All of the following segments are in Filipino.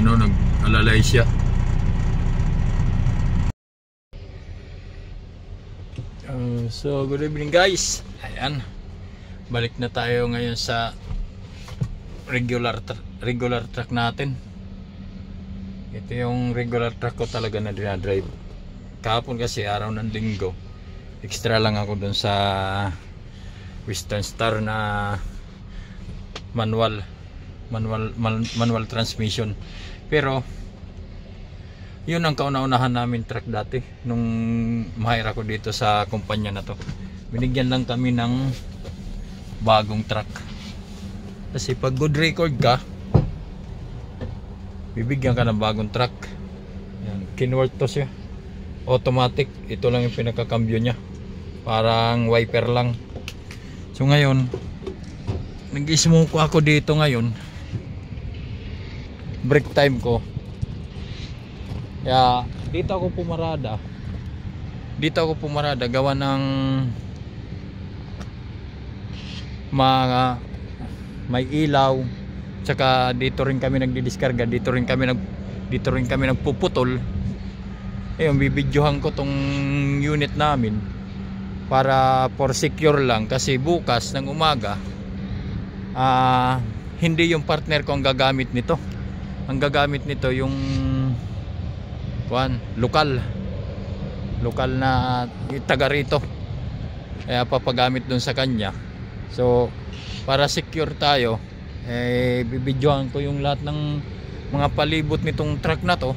Ano, nag-alalay siya. So good evening guys. Ayan, balik na tayo ngayon sa regular truck natin. Ito yung regular truck ko talaga na dinadrive. Kahapon kasi araw ng linggo, extra lang ako dun sa Western Star na manual transmission. Pero yun ang kauna-unahan namin truck dati nung mahire ako dito sa kumpanya na to. Binigyan lang kami ng bagong truck kasi pag good record ka, bibigyan ka ng bagong truck. Yan, Kenworth to siya, automatic. Ito lang yung pinakakambyo nya, parang wiper lang. So ngayon nag-smoke ako dito ngayon, break time ko. Kaya dito ako pumarada gawa ng may ilaw, tsaka dito rin kami nagdidiskarga, dito rin kami nagpuputol. Ayun, bibidyohan ko tong unit namin para for secure lang, kasi bukas ng umaga hindi yung partner ko ang gagamit nito. Ang gagamit nito yung lokal na taga rito, kaya papagamit dun sa kanya. So para secure tayo, bibidyohan ko yung lahat ng mga palibot nitong truck na to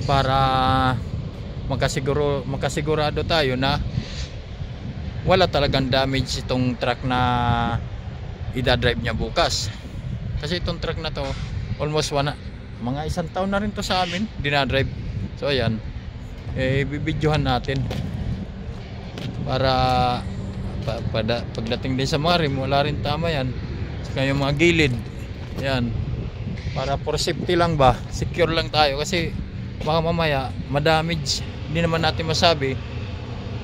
para makasigurado tayo na wala talagang damage itong truck na idadrive niya bukas. Kasi itong truck na to almost mga isang taon na rin to sa amin dinadrive. So ayan, bibidyohan natin para pagdating din sa mga rim, wala rin tama yan. Saka yung mga gilid, yan, para for safety lang ba, secure lang tayo. Kasi baka mamaya madamage, hindi naman natin masabi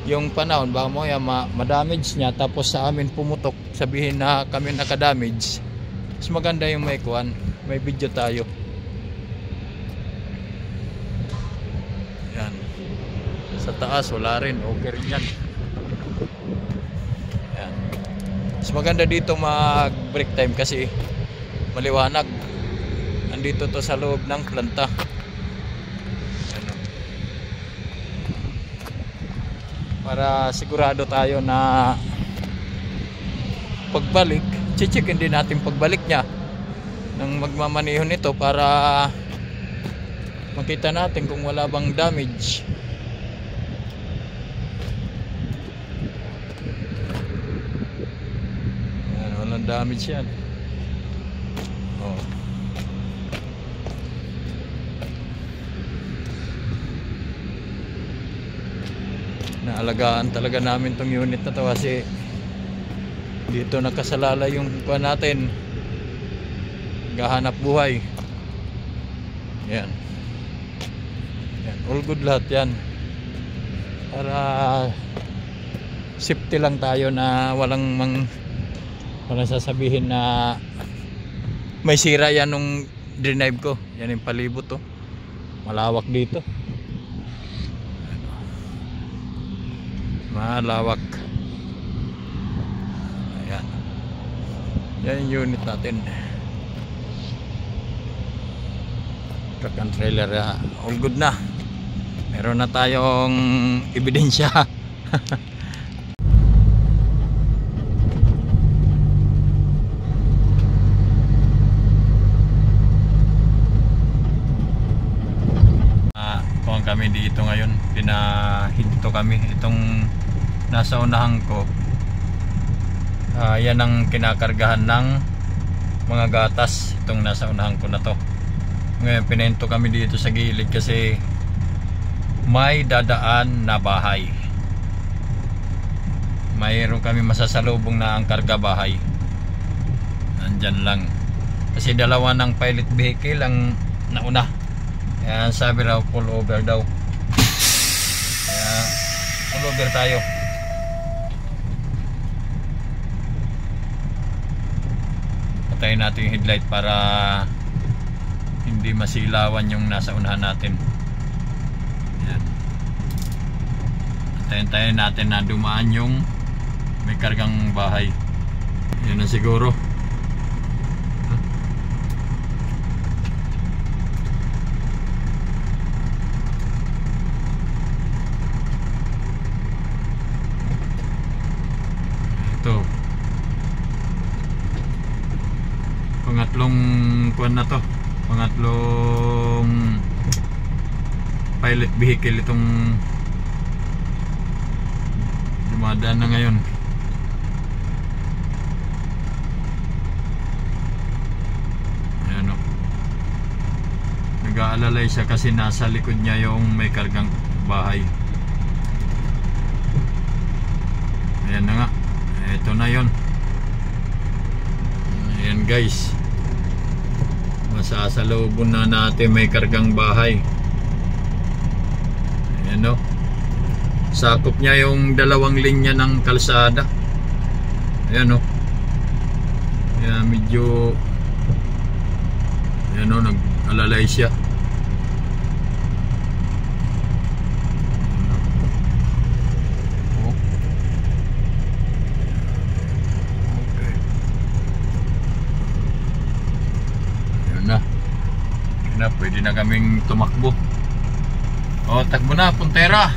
yung panahon, baka mamaya madamage niya tapos sa amin pumutok, sabihin na kami nakadamage. Mas maganda yung may video tayo. Yan, sa taas wala rin, okay rin yan. Yan, mas maganda dito mag break time kasi maliwanag. Andito to sa loob ng planta. Yan, para sigurado tayo na pagbalik, checkin din natin pagbalik niya nang magmamaneho nito para makita natin kung wala bang damage. Yan, walang damage yan. Oh. Naalagaan talaga namin tong unit na to kasi dito nakasalala yung kuha natin, gahanap buhay. Yan. Yan, all good lahat yan. Para safety lang tayo na walang sasabihin na may sira yan nung drive ko. Yan yung palibot to. Malawak dito. Malawak. Ayan. Yan yung unit natin. Truck and trailer, all good na. Meron na tayong ebidensya. Kung kami dito ngayon, pinahinto kami. Itong nasa unahan ko, yan ang kinakargahan ng mga gatas. Itong nasa unahan ko na to. Ngayon pinahinto kami dito sa gilid kasi may dadaan na bahay. Mayroon kami masasalubong na ang karga bahay. Nandyan lang. Kasi dalawa ng pilot vehicle ang nauna. Kaya sabi raw pull over daw. Kaya pull over tayo. Patayin natin yung headlight para hindi hindi masilawan yung nasa unahan natin. Yan. Antayin natin na dumaan yung may kargang bahay. Yan na siguro. Ito. Pangatlong kuwan na to. Pangatlong pilot vehicle itong dumadaan na ngayon. Ayan o. Nag-aalalay siya kasi nasa likod niya yung may kargang bahay. Ayan na nga. Ito na yon. Ayan guys, masasalubon na natin may kargang bahay. Ayan o. Sakop niya yung dalawang linya ng kalsada. Ayan o. Ayan, medyo ayan o, nag-alalay siya. Na, pwede na kaming tumakbo. O, takbo na, puntera.